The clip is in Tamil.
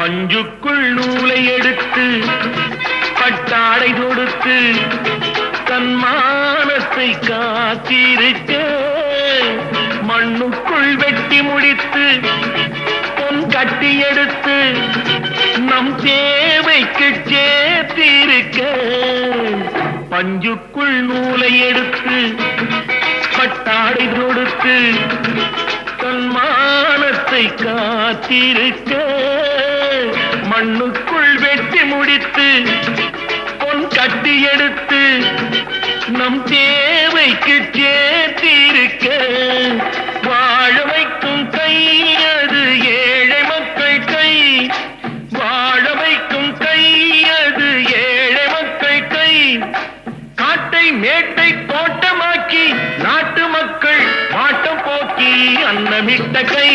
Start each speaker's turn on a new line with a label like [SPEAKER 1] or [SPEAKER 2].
[SPEAKER 1] பஞ்சுக்குள் நூலை எடுத்து பட்டாடை கொடுத்து தன்மானத்தை காத்திருக்க மண்ணுக்குள் வெட்டி முடித்து பொன் கட்டி எடுத்து நம் தேவைக்கு சேர்த்திருக்க பஞ்சுக்குள் நூலை எடுத்து பட்டாடை கொடுத்து தன்மானத்தை காத்திருக்க மண்ணுக்குள் வெட்டி முடித்து பொன் கட்டி எடுத்து நம் தேவைக்கு சேர்த்திருக்க வாழ வைக்கும் கை அது ஏழை மக்கள் கை வாழ வைக்கும் கை அது ஏழை மக்கள் கை காட்டை மேட்டை தோட்டமாக்கி நாட்டு மக்கள் வாட்டம் போக்கி அன்னமிட்ட கை